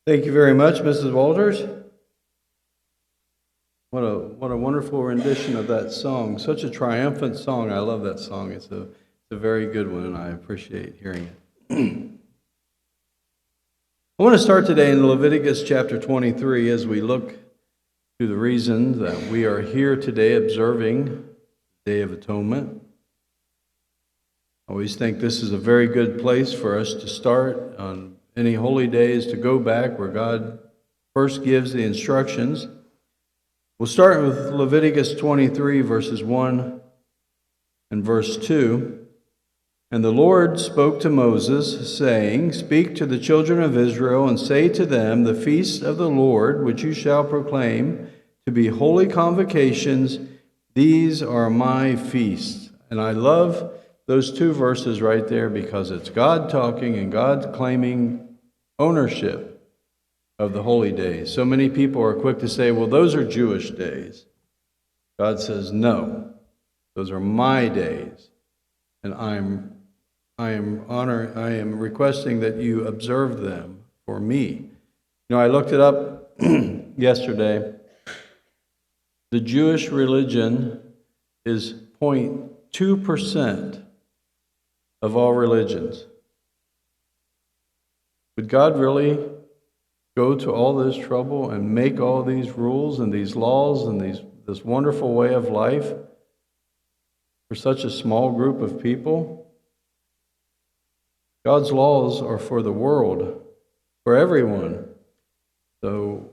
Thank you very much, Mrs. Walters. What a wonderful rendition of that song. Such a triumphant song. I love that song. It's a very good one, and I appreciate hearing it. I want to start today in Leviticus chapter 23 as we look to the reason that we are here today observing the Day of Atonement. I always think this is a very good place for us to start on any holy days, to go back where God first gives the instructions. We'll start with Leviticus 23, verses 1 and verse 2. And the Lord spoke to Moses, saying, Speak to the children of Israel, and say to them, The feast of the Lord, which you shall proclaim to be holy convocations, these are my feasts. And I love those two verses right there because it's God talking and God claiming ownership of the holy days. So many people are quick to say, well, those are Jewish days. God says, no, those are my days. And I am requesting that you observe them for me. You know, I looked it up yesterday. The Jewish religion is 0.2% of all religions. Would God really go to all this trouble and make all these rules and these laws and this wonderful way of life for such a small group of people? God's laws are for the world, for everyone. So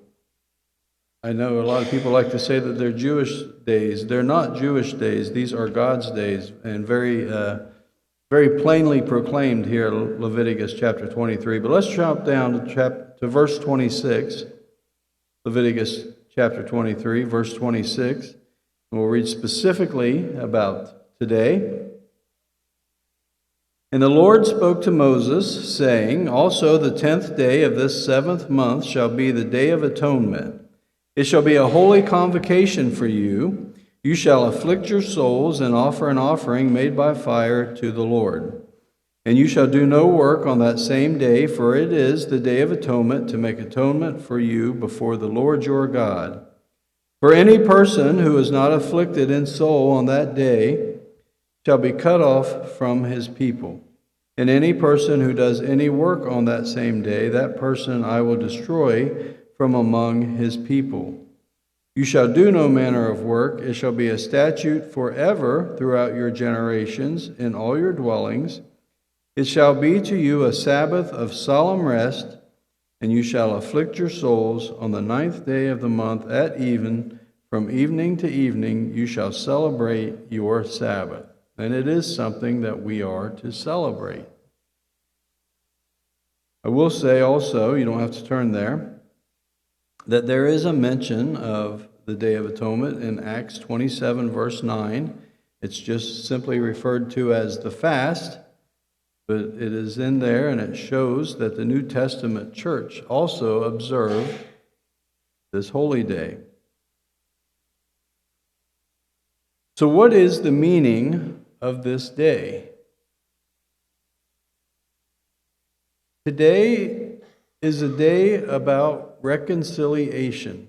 I know a lot of people like to say that they're Jewish days. They're not Jewish days. These are God's days, and very plainly proclaimed here in Leviticus chapter 23. But let's jump down to verse 26, Leviticus chapter 23, verse 26. And we'll read specifically about today. And the Lord spoke to Moses, saying, Also the 10th day of this 7th month shall be the day of atonement. It shall be a holy convocation for you. You shall afflict your souls and offer an offering made by fire to the Lord. And you shall do no work on that same day, for it is the day of atonement, to make atonement for you before the Lord your God. For any person who is not afflicted in soul on that day shall be cut off from his people. And any person who does any work on that same day, that person I will destroy from among his people. You shall do no manner of work. It shall be a statute forever throughout your generations in all your dwellings. It shall be to you a Sabbath of solemn rest, and you shall afflict your souls on the 9th day of the month at even. From evening to evening you shall celebrate your Sabbath. And it is something that we are to celebrate. I will say also, you don't have to turn there, that there is a mention of the Day of Atonement in Acts 27, verse 9. It's just simply referred to as the fast, but it is in there, and it shows that the New Testament church also observed this holy day. So what is the meaning of this day? Today is a day about reconciliation.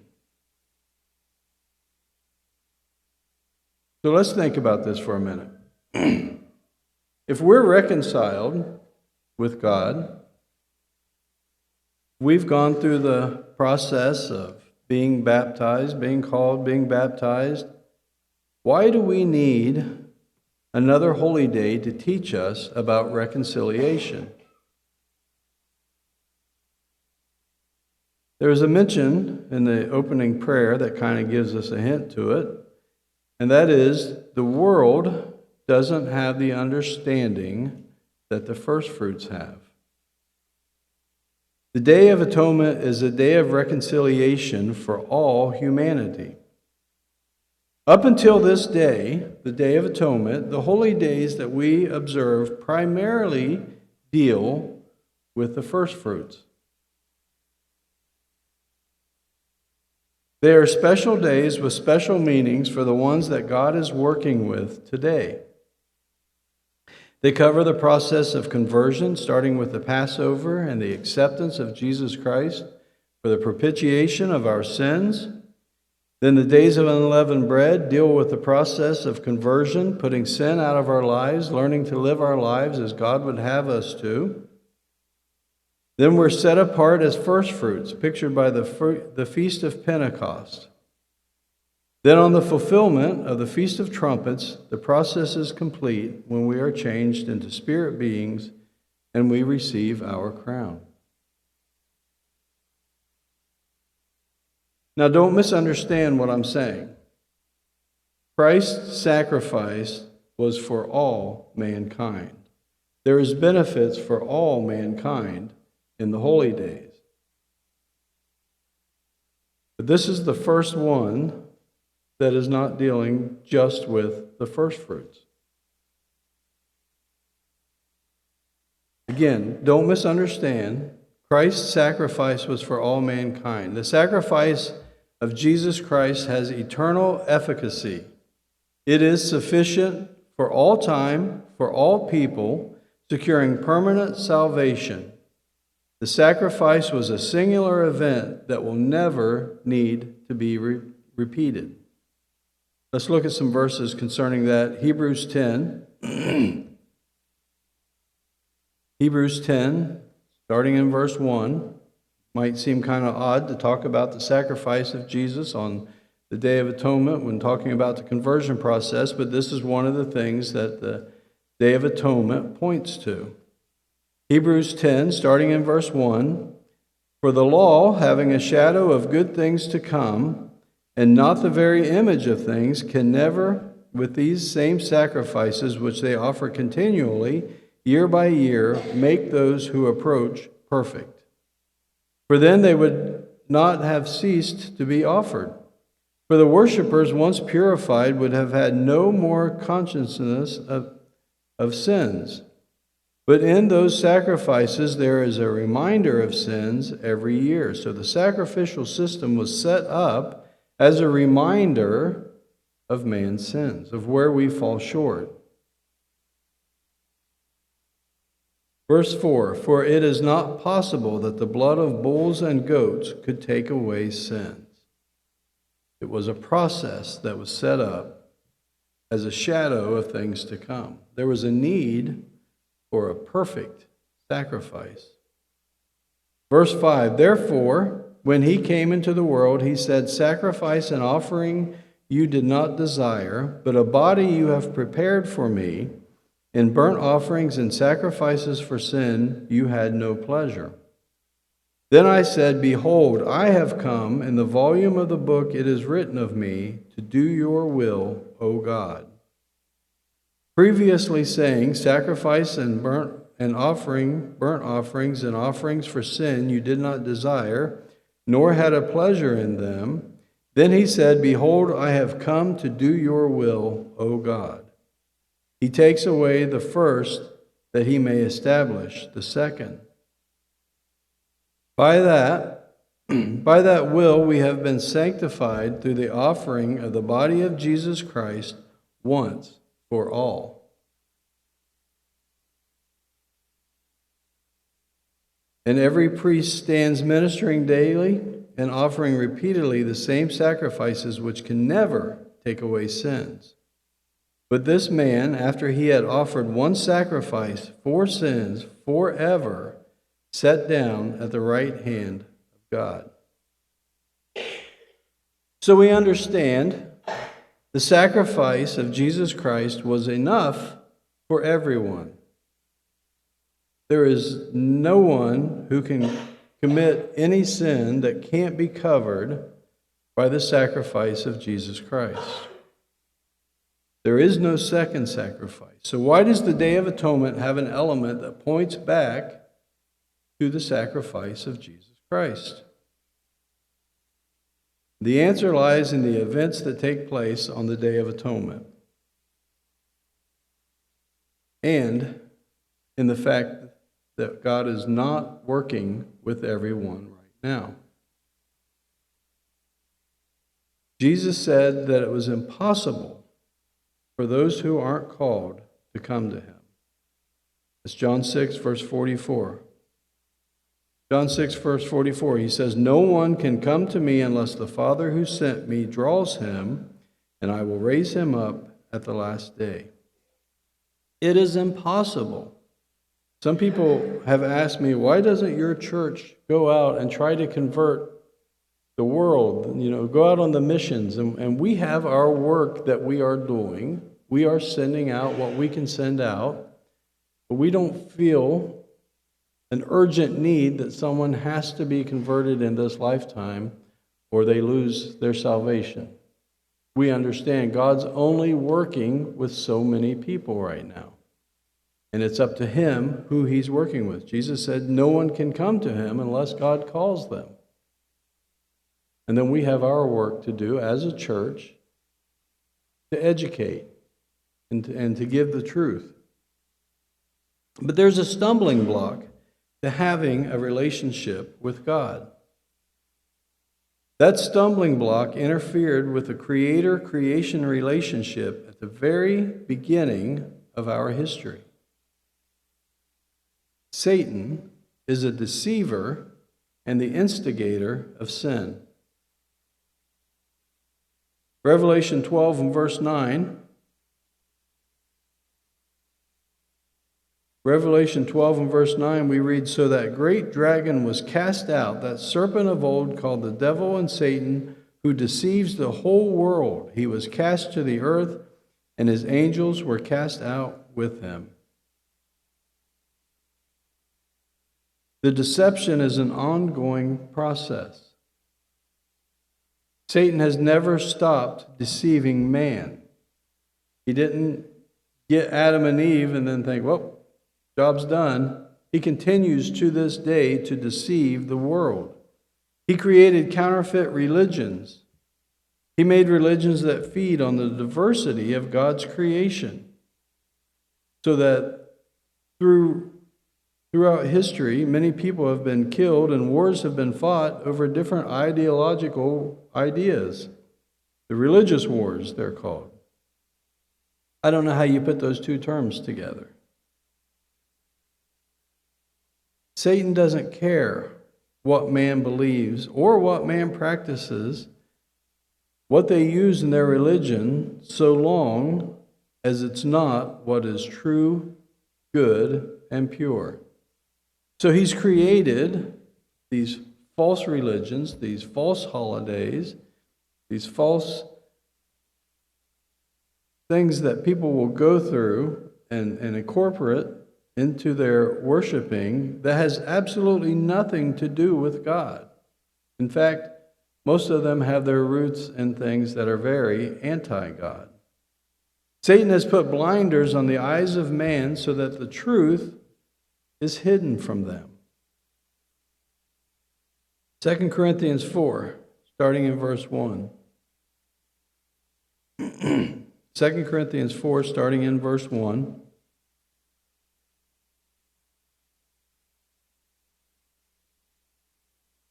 So let's think about this for a minute. If we're reconciled with God, we've gone through the process of being baptized, being called, being baptized. Why do we need another holy day to teach us about reconciliation? There's a mention in the opening prayer that kind of gives us a hint to it, and that is the world doesn't have the understanding that the first fruits have. The Day of Atonement is a day of reconciliation for all humanity. Up until this day, the Day of Atonement, the holy days that we observe primarily deal with the first fruits. They are special days with special meanings for the ones that God is working with today. They cover the process of conversion, starting with the Passover and the acceptance of Jesus Christ for the propitiation of our sins. Then the days of unleavened bread deal with the process of conversion, putting sin out of our lives, learning to live our lives as God would have us to. Then we're set apart as first fruits, pictured by the Feast of Pentecost. Then on the fulfillment of the Feast of Trumpets, the process is complete when we are changed into spirit beings and we receive our crown. Now, don't misunderstand what I'm saying. Christ's sacrifice was for all mankind. There is benefits for all mankind in the holy days. But this is the first one that is not dealing just with the first fruits. Again, don't misunderstand. Christ's sacrifice was for all mankind. The sacrifice of Jesus Christ has eternal efficacy. It is sufficient for all time, for all people, securing permanent salvation. The sacrifice was a singular event that will never need to be repeated. Let's look at some verses concerning that. Hebrews 10. Hebrews 10, starting in verse 1. Might seem kind of odd to talk about the sacrifice of Jesus on the Day of Atonement when talking about the conversion process, but this is one of the things that the Day of Atonement points to. Hebrews 10, starting in verse 1. For the law, having a shadow of good things to come, and not the very image of things, can never, with these same sacrifices which they offer continually, year by year, make those who approach perfect. For then they would not have ceased to be offered. For the worshippers, once purified, would have had no more consciousness of sins. But in those sacrifices there is a reminder of sins every year. So the sacrificial system was set up as a reminder of man's sins, of where we fall short. Verse 4, for it is not possible that the blood of bulls and goats could take away sins. It was a process that was set up as a shadow of things to come. There was a need for a perfect sacrifice. Verse 5, therefore, when he came into the world, he said, sacrifice and offering you did not desire, but a body you have prepared for me. In burnt offerings and sacrifices for sin you had no pleasure. Then I said, behold, I have come. In the volume of the book it is written of me, to do your will, O God. Previously saying, sacrifice and burnt offerings and offerings for sin you did not desire, nor had a pleasure in them. Then he said, behold, I have come to do your will, O God. He takes away the first, that he may establish the second. By that will we have been sanctified through the offering of the body of Jesus Christ once for all. And every priest stands ministering daily and offering repeatedly the same sacrifices which can never take away sins. But this man, after he had offered one sacrifice for sins forever, sat down at the right hand of God. So we understand the sacrifice of Jesus Christ was enough for everyone. There is no one who can commit any sin that can't be covered by the sacrifice of Jesus Christ. There is no second sacrifice. So why does the Day of Atonement have an element that points back to the sacrifice of Jesus Christ? The answer lies in the events that take place on the Day of Atonement, and in the fact that God is not working with everyone right now. Jesus said that it was impossible for those who aren't called to come to him. It's John 6, verse 44. John 6, verse 44, he says, "No one can come to me unless the Father who sent me draws him, and I will raise him up at the last day." It is impossible. Some people have asked me, why doesn't your church go out and try to convert the world, go out on the missions? And we have our work that we are doing. We are sending out what we can send out, but we don't feel an urgent need that someone has to be converted in this lifetime or they lose their salvation. We understand God's only working with so many people right now. And it's up to him who he's working with. Jesus said no one can come to him unless God calls them. And then we have our work to do as a church to educate and to give the truth. But there's a stumbling block to having a relationship with God. That stumbling block interfered with the creator-creation relationship at the very beginning of our history. Satan is a deceiver and the instigator of sin. Revelation 12 and verse 9. Revelation 12 and verse 9, we read, "So that great dragon was cast out, that serpent of old called the devil and Satan, who deceives the whole world. He was cast to the earth, and his angels were cast out with him." The deception is an ongoing process. Satan has never stopped deceiving man. He didn't get Adam and Eve and then think, well, job's done. He continues to this day to deceive the world. He created counterfeit religions. He made religions that feed on the diversity of God's creation, so that throughout history, many people have been killed and wars have been fought over different ideological ideas. The religious wars, they're called. I don't know how you put those two terms together. Satan doesn't care what man believes or what man practices, what they use in their religion, so long as it's not what is true, good, and pure. So he's created these false religions, these false holidays, these false things that people will go through and incorporate into their worshiping that has absolutely nothing to do with God. In fact, most of them have their roots in things that are very anti-God. Satan has put blinders on the eyes of man so that the truth is hidden from them. 2 Corinthians 4, starting in verse 1. 2 Corinthians 4, starting in verse 1.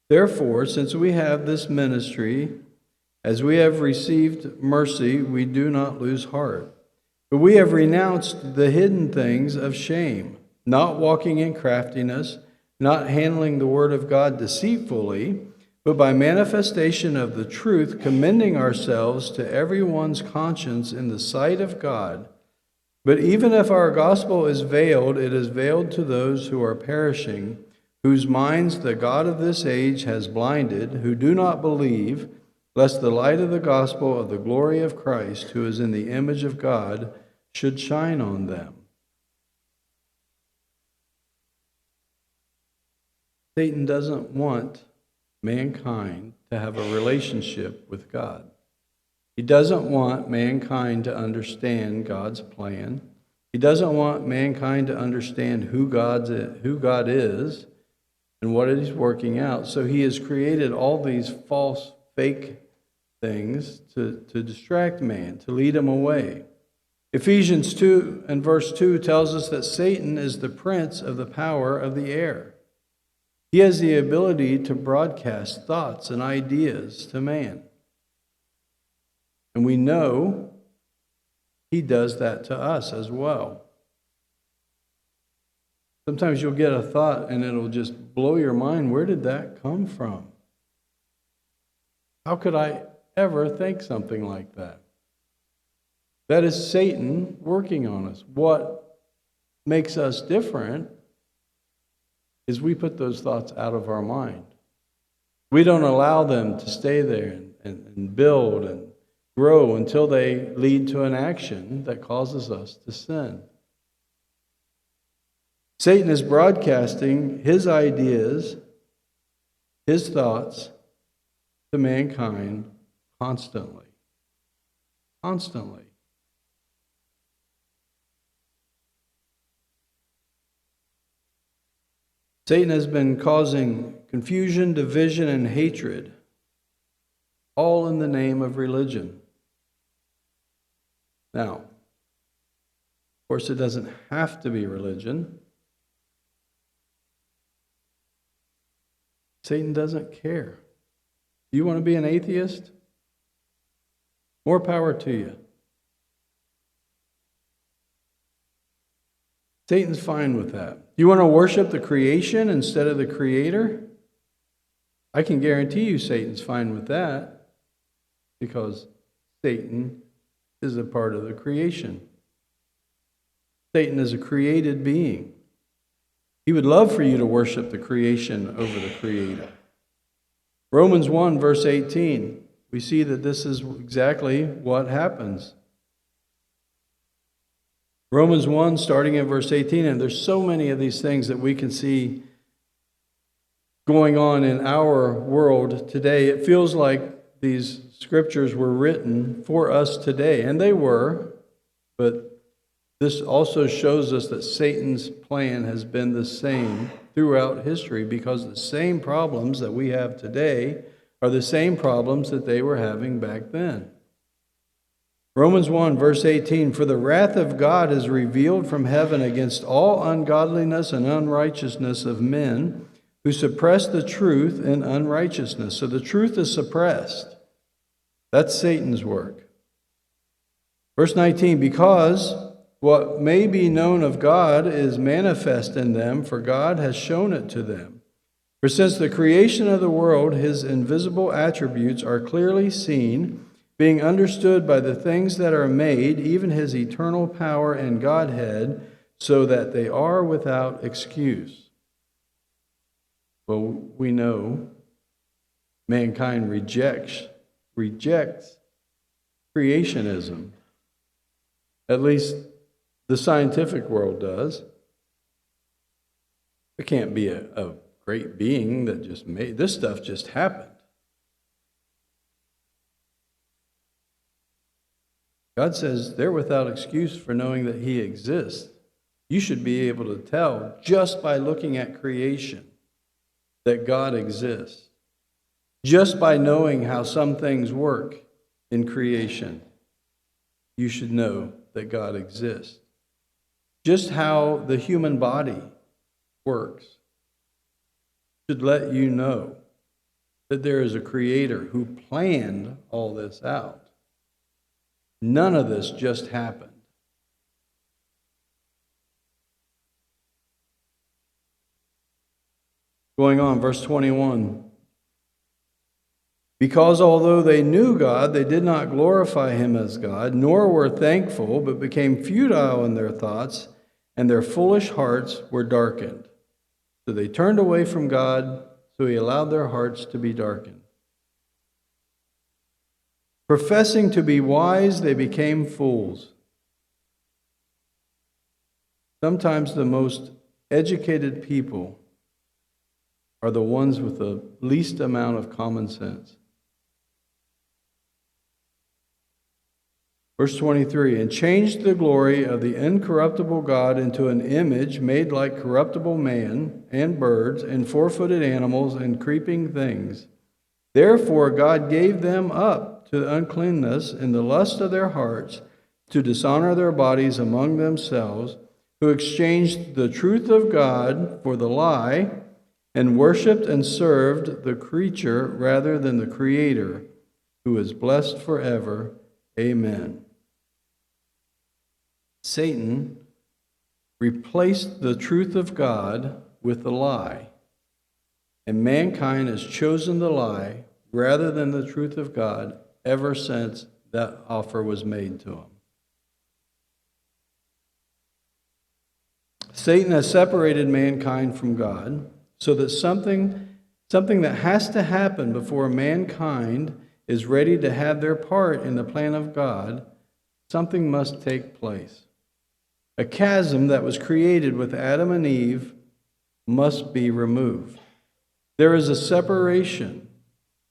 "Therefore, since we have this ministry, as we have received mercy, we do not lose heart. But we have renounced the hidden things of shame, not walking in craftiness, not handling the word of God deceitfully, but by manifestation of the truth, commending ourselves to everyone's conscience in the sight of God. But even if our gospel is veiled, it is veiled to those who are perishing, whose minds the God of this age has blinded, who do not believe, lest the light of the gospel of the glory of Christ, who is in the image of God, should shine on them." Satan doesn't want mankind to have a relationship with God. He doesn't want mankind to understand God's plan. He doesn't want mankind to understand who God is and what he's working out. So he has created all these false, fake things to distract man, to lead him away. Ephesians 2 and verse 2 tells us that Satan is the prince of the power of the air. He has the ability to broadcast thoughts and ideas to man. And we know he does that to us as well. Sometimes you'll get a thought and it'll just blow your mind. Where did that come from? How could I ever think something like that? That is Satan working on us. What makes us different is we put those thoughts out of our mind. We don't allow them to stay there and build and grow until they lead to an action that causes us to sin. Satan is broadcasting his ideas, his thoughts to mankind constantly. Constantly. Satan has been causing confusion, division, and hatred, all in the name of religion. Now, of course, it doesn't have to be religion. Satan doesn't care. Do you want to be an atheist? More power to you. Satan's fine with that. You want to worship the creation instead of the Creator? I can guarantee you Satan's fine with that, because Satan is a part of the creation. Satan is a created being. He would love for you to worship the creation over the Creator. Romans 1, verse 18, we see that this is exactly what happens. Romans 1, starting in verse 18, and there's so many of these things that we can see going on in our world today. It feels like these scriptures were written for us today, and they were, but this also shows us that Satan's plan has been the same throughout history, because the same problems that we have today are the same problems that they were having back then. Romans 1, verse 18, for the wrath of God is revealed from heaven against all ungodliness and unrighteousness of men who suppress the truth in unrighteousness. So the truth is suppressed. That's Satan's work. Verse 19, because what may be known of God is manifest in them, for God has shown it to them. For since the creation of the world, his invisible attributes are clearly seen, being understood by the things that are made, even his eternal power and Godhead, so that they are without excuse. Well, we know mankind rejects creationism. At least the scientific world does. There can't be a great being that just made this stuff, just happened. God says they're without excuse for knowing that he exists. You should be able to tell just by looking at creation that God exists. Just by knowing how some things work in creation, you should know that God exists. Just how the human body works should let you know that there is a Creator who planned all this out. None of this just happened. Going on, verse 21. Because although they knew God, they did not glorify him as God, nor were thankful, but became futile in their thoughts, and their foolish hearts were darkened. So they turned away from God, so he allowed their hearts to be darkened. Professing to be wise, they became fools. Sometimes the most educated people are the ones with the least amount of common sense. Verse 23, and changed the glory of the incorruptible God into an image made like corruptible man and birds and four-footed animals and creeping things. Therefore God gave them up to uncleanness in the lust of their hearts, to dishonor their bodies among themselves, who exchanged the truth of God for the lie, and worshipped and served the creature rather than the Creator, who is blessed forever. Amen. Satan replaced the truth of God with the lie. And mankind has chosen the lie rather than the truth of God ever since that offer was made to him. Satan has separated mankind from God so that something that has to happen before mankind is ready to have their part in the plan of God, something must take place. A chasm that was created with Adam and Eve must be removed. There is a separation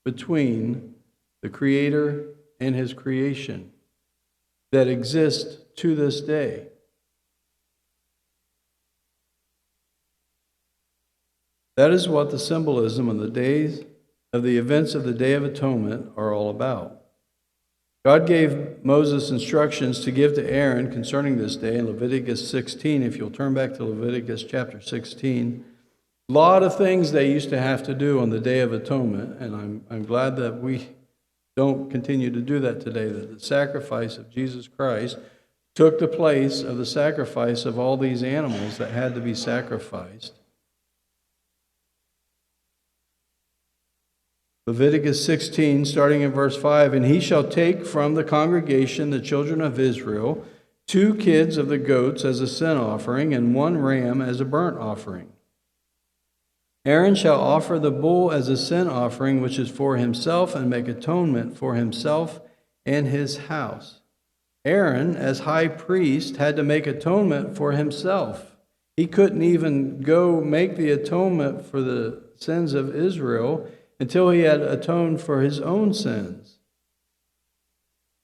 between the Creator and his creation that exists to this day. That is what the symbolism of the events of the Day of Atonement are all about. God gave Moses instructions to give to Aaron concerning this day in Leviticus 16. If you'll turn back to Leviticus chapter 16, a lot of things they used to have to do on the Day of Atonement, and I'm glad that we don't continue to do that today, that the sacrifice of Jesus Christ took the place of the sacrifice of all these animals that had to be sacrificed. Leviticus 16, starting in verse 5, "And he shall take from the congregation, the children of Israel, 2 kids of the goats as a sin offering, and 1 ram as a burnt offering. Aaron shall offer the bull as a sin offering, which is for himself, and make atonement for himself and his house." Aaron, as high priest, had to make atonement for himself. He couldn't even go make the atonement for the sins of Israel until he had atoned for his own sins.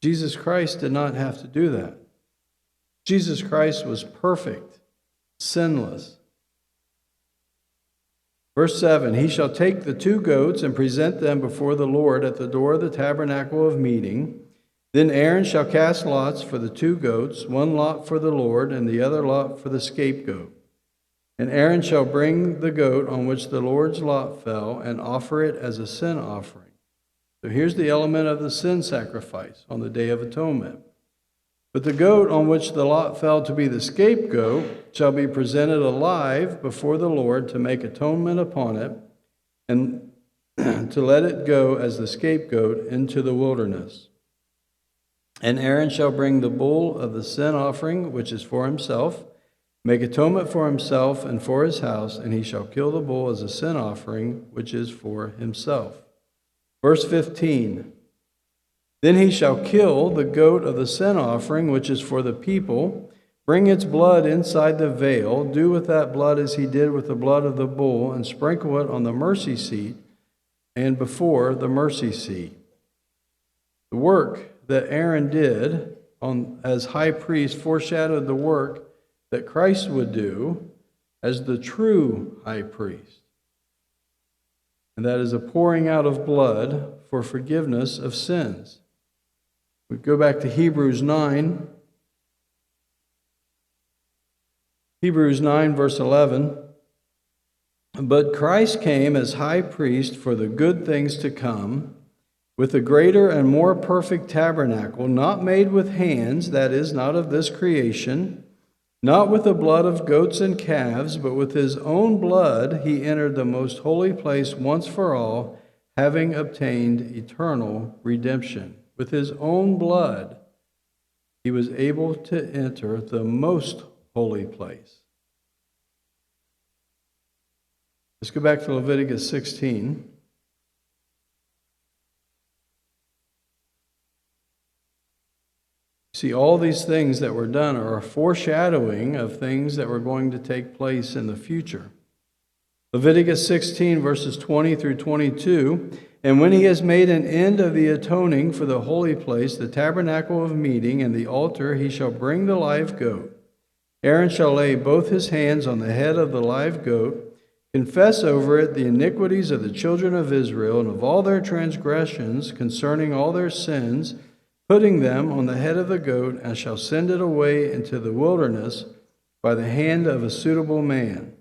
Jesus Christ did not have to do that. Jesus Christ was perfect, sinless. Verse 7, "He shall take the 2 goats and present them before the Lord at the door of the tabernacle of meeting. Then Aaron shall cast lots for the 2 goats, 1 lot for the Lord and the other lot for the scapegoat. And Aaron shall bring the goat on which the Lord's lot fell and offer it as a sin offering." So here's the element of the sin sacrifice on the Day of Atonement. "But the goat on which the lot fell to be the scapegoat shall be presented alive before the Lord to make atonement upon it and to let it go as the scapegoat into the wilderness. And Aaron shall bring the bull of the sin offering, which is for himself, make atonement for himself and for his house, and he shall kill the bull as a sin offering, which is for himself." Verse 15, "Then he shall kill the goat of the sin offering, which is for the people, bring its blood inside the veil, do with that blood as he did with the blood of the bull, and sprinkle it on the mercy seat and before the mercy seat." The work that Aaron did as high priest foreshadowed the work that Christ would do as the true high priest. And that is a pouring out of blood for forgiveness of sins. We go back to Hebrews 9. Hebrews 9, verse 11. "But Christ came as high priest for the good things to come, with a greater and more perfect tabernacle, not made with hands, that is, not of this creation, not with the blood of goats and calves, but with his own blood he entered the most holy place once for all, having obtained eternal redemption." With his own blood, he was able to enter the most holy place. Let's go back to Leviticus 16. See, all these things that were done are a foreshadowing of things that were going to take place in the future. Leviticus 16, verses 20 through 22, "And when he has made an end of the atoning for the holy place, the tabernacle of meeting, and the altar, he shall bring the live goat. Aaron shall lay both his hands on the head of the live goat, confess over it the iniquities of the children of Israel and of all their transgressions concerning all their sins, putting them on the head of the goat, and shall send it away into the wilderness by the hand of a suitable man.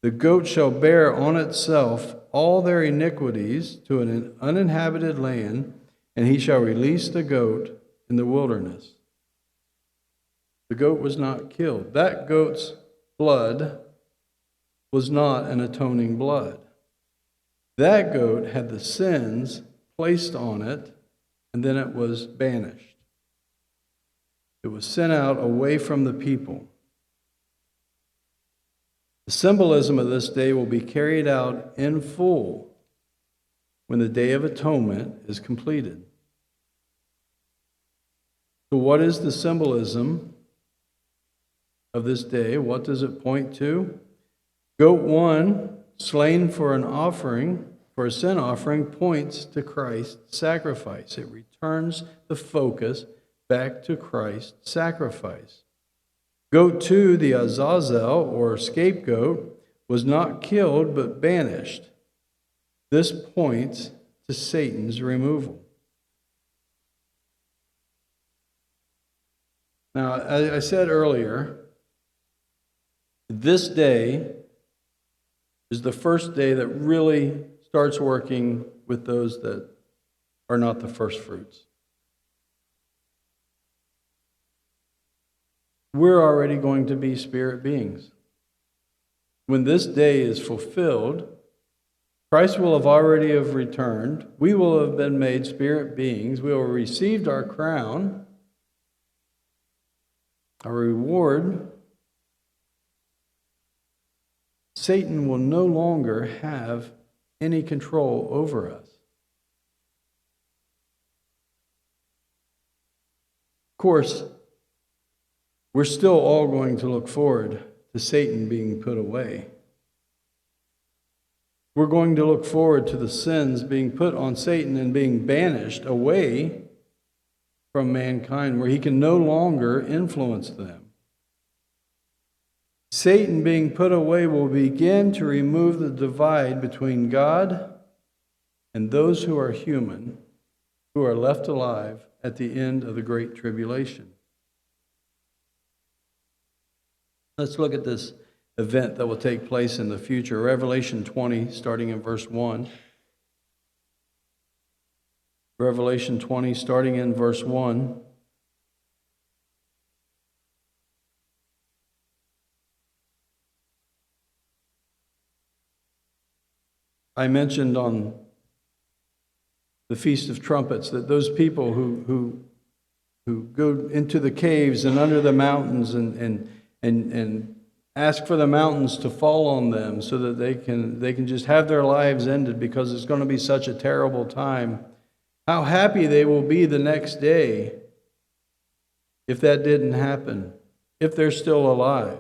The goat shall bear on itself all their iniquities to an uninhabited land, and he shall release the goat in the wilderness." The goat was not killed. That goat's blood was not an atoning blood. That goat had the sins placed on it, and then it was banished. It was sent out away from the people. The symbolism of this day will be carried out in full when the Day of Atonement is completed. So what is the symbolism of this day? What does it point to? Goat 1, slain for an offering, for a sin offering, points to Christ's sacrifice. It returns the focus back to Christ's sacrifice. Goat 2, the Azazel, or scapegoat, was not killed but banished. This points to Satan's removal. Now, as I said earlier, this day is the first day that really starts working with those that are not the first fruits. We're already going to be spirit beings. When this day is fulfilled, Christ will have already have returned. We will have been made spirit beings. We will have received our crown, our reward. Satan will no longer have any control over us. Of course, we're still all going to look forward to Satan being put away. We're going to look forward to the sins being put on Satan and being banished away from mankind, where he can no longer influence them. Satan being put away will begin to remove the divide between God and those who are human, who are left alive at the end of the Great Tribulation. Let's look at this event that will take place in the future. Revelation 20, starting in verse 1. Revelation 20, starting in verse 1. I mentioned on the Feast of Trumpets that those people who go into the caves and under the mountains and ask for the mountains to fall on them so that they can just have their lives ended because it's going to be such a terrible time. How happy they will be the next day if that didn't happen, if they're still alive.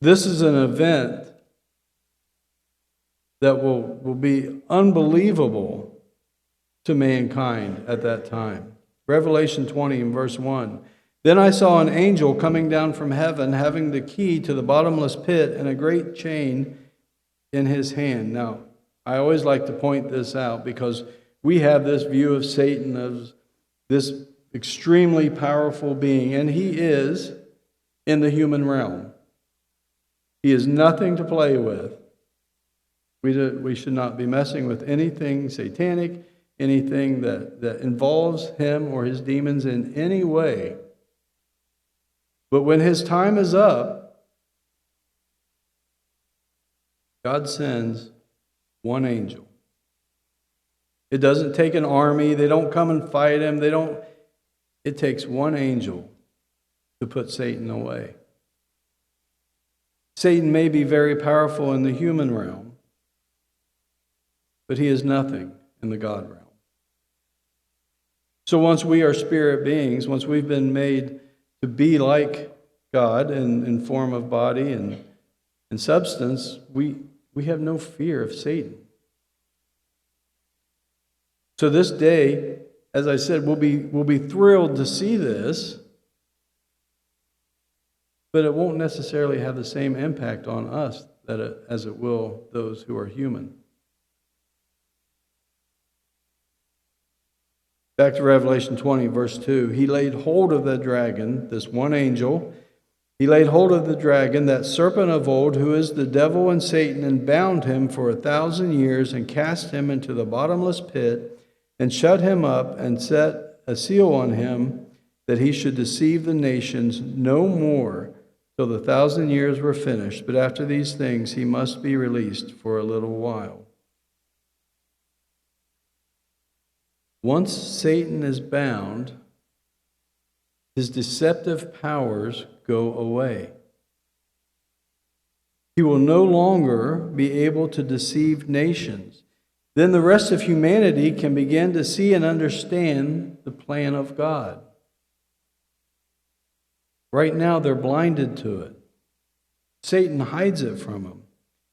This is an event that will be unbelievable to mankind at that time. Revelation 20 and verse 1. Then I saw an angel coming down from heaven, having the key to the bottomless pit and a great chain in his hand. Now, I always like to point this out because we have this view of Satan as this extremely powerful being, and he is in the human realm. He is nothing to play with. We should not be messing with anything satanic, anything that involves him or his demons in any way. But when his time is up, God sends one angel. It doesn't take an army. They don't come and fight him. It takes one angel to put Satan away. Satan may be very powerful in the human realm, but he is nothing in the God realm. So once we are spirit beings, once we've been made to be like God in form of body and substance, we have no fear of Satan. So this day, as I said, we'll be thrilled to see this, but it won't necessarily have the same impact on us as it will those who are human. Back to Revelation 20, verse 2. He laid hold of the dragon, this one angel. He laid hold of the dragon, that serpent of old, who is the devil and Satan, and bound him for 1,000 years, and cast him into the bottomless pit, and shut him up, and set a seal on him, that he should deceive the nations no more, till the 1,000 years were finished. But after these things he must be released for a little while. Once Satan is bound, his deceptive powers go away. He will no longer be able to deceive nations. Then the rest of humanity can begin to see and understand the plan of God. Right now, they're blinded to it. Satan hides it from them.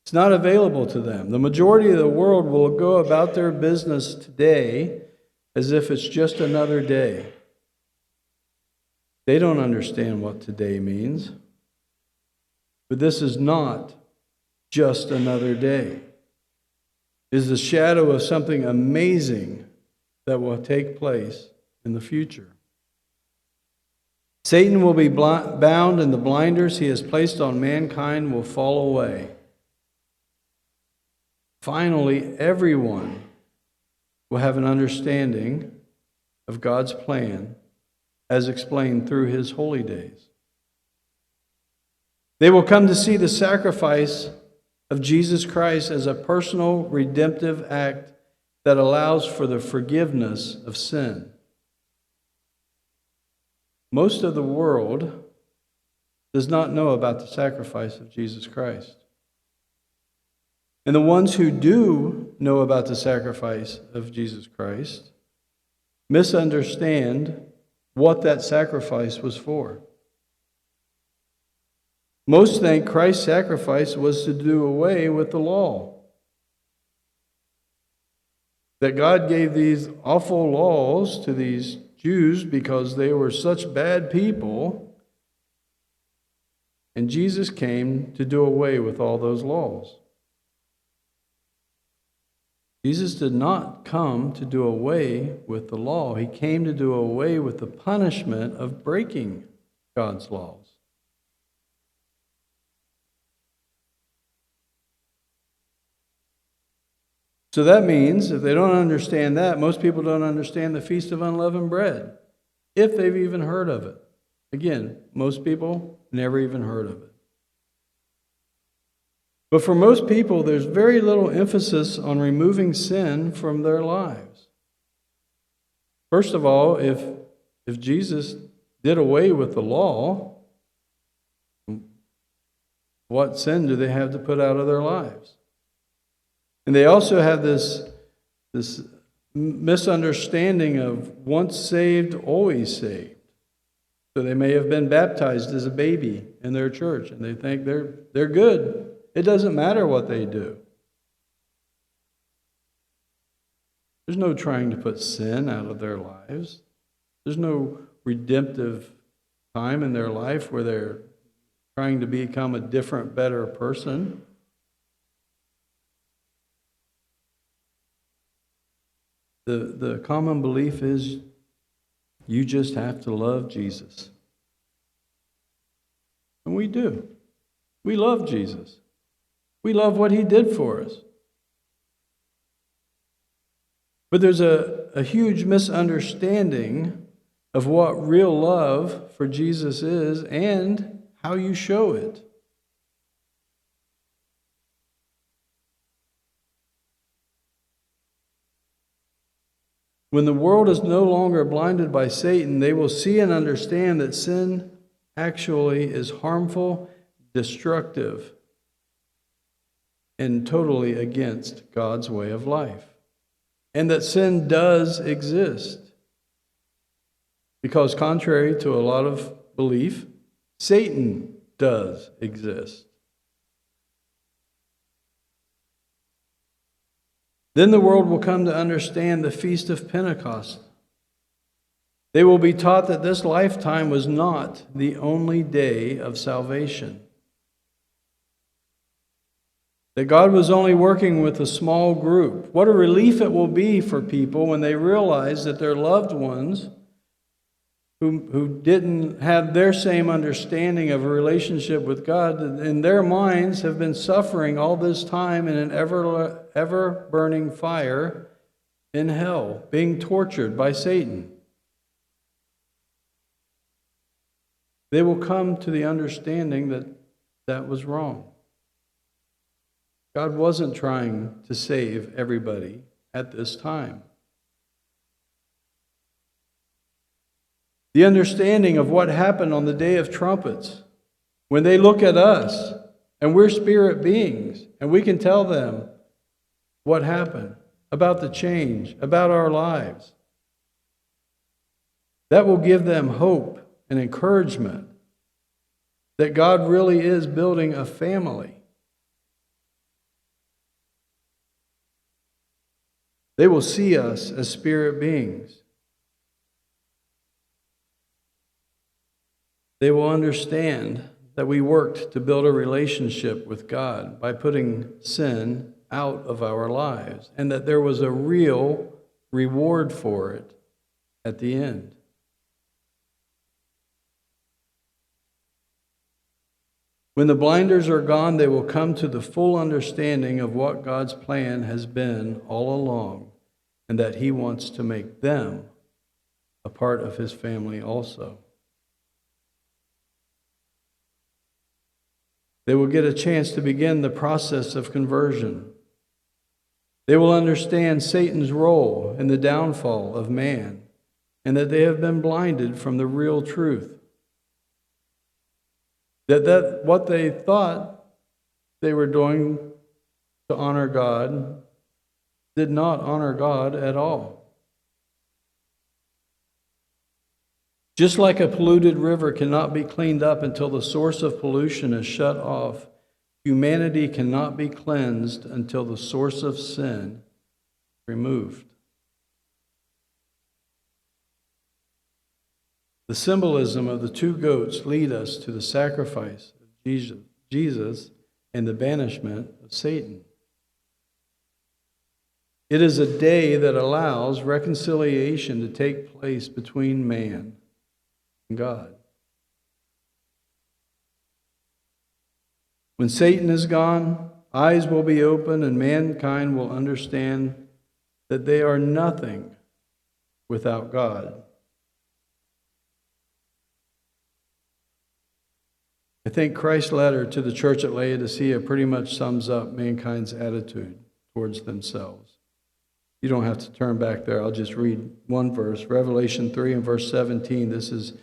It's not available to them. The majority of the world will go about their business today as if it's just another day. They don't understand what today means. But this is not just another day. It is the shadow of something amazing that will take place in the future. Satan will be bound, and the blinders he has placed on mankind will fall away. Finally, everyone will have an understanding of God's plan as explained through his holy days. They will come to see the sacrifice of Jesus Christ as a personal redemptive act that allows for the forgiveness of sin. Most of the world does not know about the sacrifice of Jesus Christ. And the ones who do know about the sacrifice of Jesus Christ misunderstand what that sacrifice was for. Most think Christ's sacrifice was to do away with the law. That God gave these awful laws to these Jews because they were such bad people, and Jesus came to do away with all those laws. Jesus did not come to do away with the law. He came to do away with the punishment of breaking God's laws. So that means, if they don't understand that, most people don't understand the Feast of Unleavened Bread, if they've even heard of it. Again, most people never even heard of it. But for most people, there's very little emphasis on removing sin from their lives. First of all, if Jesus did away with the law, what sin do they have to put out of their lives? And they also have this misunderstanding of once saved, always saved. So they may have been baptized as a baby in their church, and they think they're good. It doesn't matter what they do. There's no trying to put sin out of their lives. There's no redemptive time in their life where they're trying to become a different, better person. The common belief is you just have to love Jesus. And we do. We love Jesus. We love what he did for us. But there's a huge misunderstanding of what real love for Jesus is and how you show it. When the world is no longer blinded by Satan, they will see and understand that sin actually is harmful, destructive, and totally against God's way of life. And that sin does exist. Because contrary to a lot of belief, Satan does exist. Then the world will come to understand the Feast of Pentecost. They will be taught that this lifetime was not the only day of salvation. That God was only working with a small group. What a relief it will be for people when they realize that their loved ones who didn't have their same understanding of a relationship with God, in their minds have been suffering all this time in an ever burning fire in hell, being tortured by Satan. They will come to the understanding that that was wrong. God wasn't trying to save everybody at this time. The understanding of what happened on the Day of Trumpets, when they look at us, and we're spirit beings, and we can tell them what happened, about the change, about our lives. That will give them hope and encouragement that God really is building a family. They will see us as spirit beings. They will understand that we worked to build a relationship with God by putting sin out of our lives, and that there was a real reward for it at the end. When the blinders are gone, they will come to the full understanding of what God's plan has been all along, and that He wants to make them a part of His family also. They will get a chance to begin the process of conversion. They will understand Satan's role in the downfall of man, and that they have been blinded from the real truth. That what they thought they were doing to honor God did not honor God at all. Just like a polluted river cannot be cleaned up until the source of pollution is shut off, humanity cannot be cleansed until the source of sin is removed. The symbolism of the two goats lead us to the sacrifice of Jesus and the banishment of Satan. It is a day that allows reconciliation to take place between man and God. When Satan is gone, eyes will be open and mankind will understand that they are nothing without God. I think Christ's letter to the church at Laodicea pretty much sums up mankind's attitude towards themselves. You don't have to turn back there. I'll just read one verse. Revelation 3 and verse 17. This is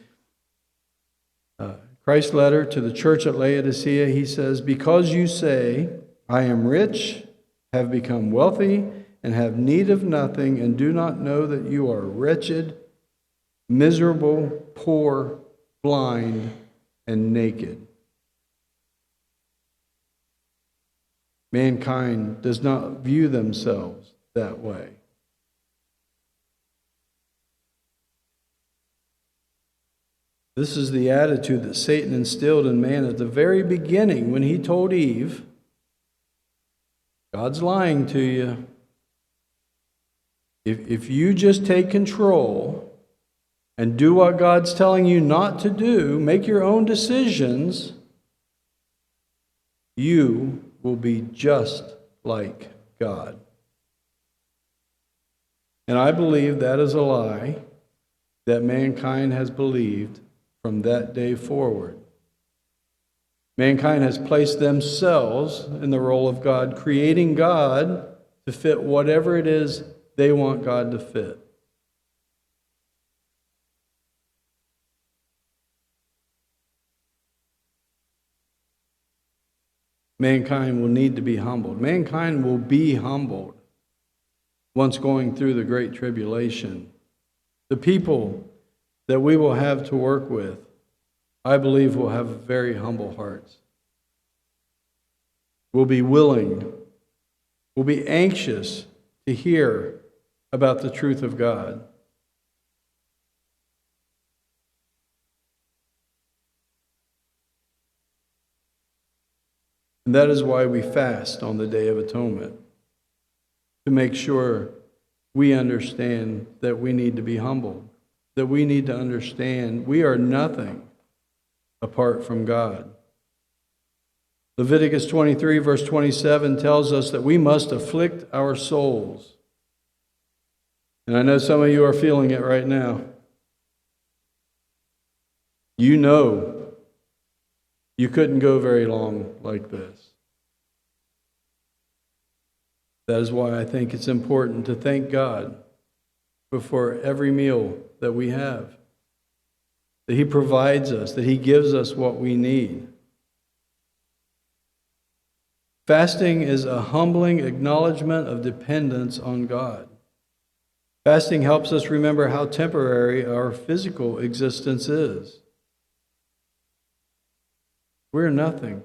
Christ's letter to the church at Laodicea. He says, "Because you say, 'I am rich, have become wealthy, and have need of nothing, and do not know that you are wretched, miserable, poor, blind, and naked.'" Mankind does not view themselves that way. This is the attitude that Satan instilled in man at the very beginning when he told Eve, "God's lying to you. If you just take control and do what God's telling you not to do, make your own decisions, you will be just like God." And I believe that is a lie that mankind has believed from that day forward. Mankind has placed themselves in the role of God, creating God to fit whatever it is they want God to fit. Mankind will need to be humbled. Mankind will be humbled once going through the Great Tribulation. The people that we will have to work with, I believe, will have very humble hearts. Will be willing, will be anxious to hear about the truth of God. And that is why we fast on the Day of Atonement, to make sure we understand that we need to be humbled, that we need to understand we are nothing apart from God. Leviticus 23, verse 27 tells us that we must afflict our souls. And I know some of you are feeling it right now. You know You couldn't go very long like this. That is why I think it's important to thank God before every meal that we have, that He provides us, that He gives us what we need. Fasting is a humbling acknowledgement of dependence on God. Fasting helps us remember how temporary our physical existence is. We're nothing.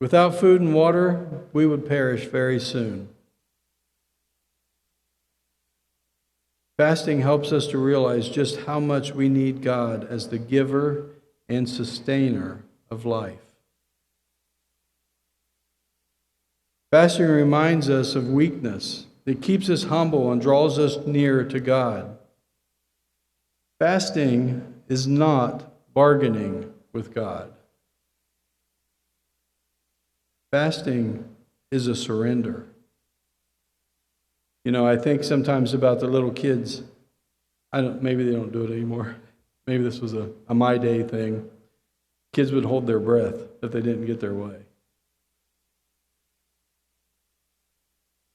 Without food and water, we would perish very soon. Fasting helps us to realize just how much we need God as the giver and sustainer of life. Fasting reminds us of weakness. It keeps us humble and draws us near to God. Fasting is not bargaining with God. Fasting is a surrender. You know, I think sometimes about the little kids. Maybe they don't do it anymore. Maybe this was a my day thing. Kids would hold their breath if they didn't get their way.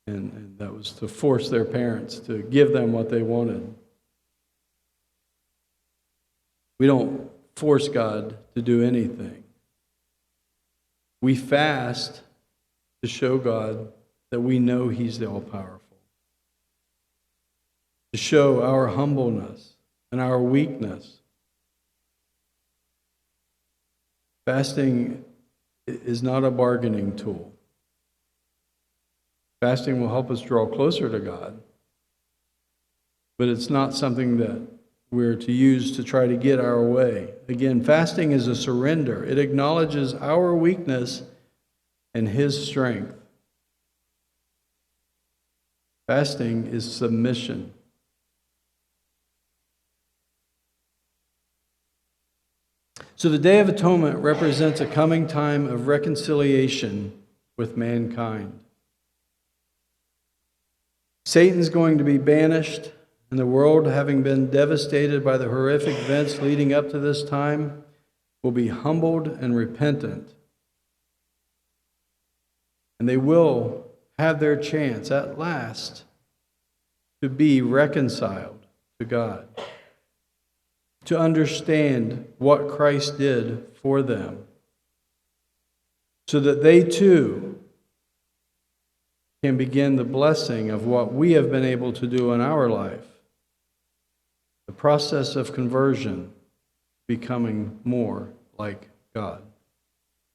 And that was to force their parents to give them what they wanted. We don't force God to do anything. We fast to show God that we know He's the all-powerful. To show our humbleness and our weakness. Fasting is not a bargaining tool. Fasting will help us draw closer to God, but it's not something that we're to use to try to get our way. Again, fasting is a surrender. It acknowledges our weakness and His strength. Fasting is submission. So the Day of Atonement represents a coming time of reconciliation with mankind. Satan's going to be banished, and the world, having been devastated by the horrific events leading up to this time, will be humbled and repentant. And they will have their chance at last to be reconciled to God, to understand what Christ did for them, so that they too can begin the blessing of what we have been able to do in our life. The process of conversion, becoming more like God.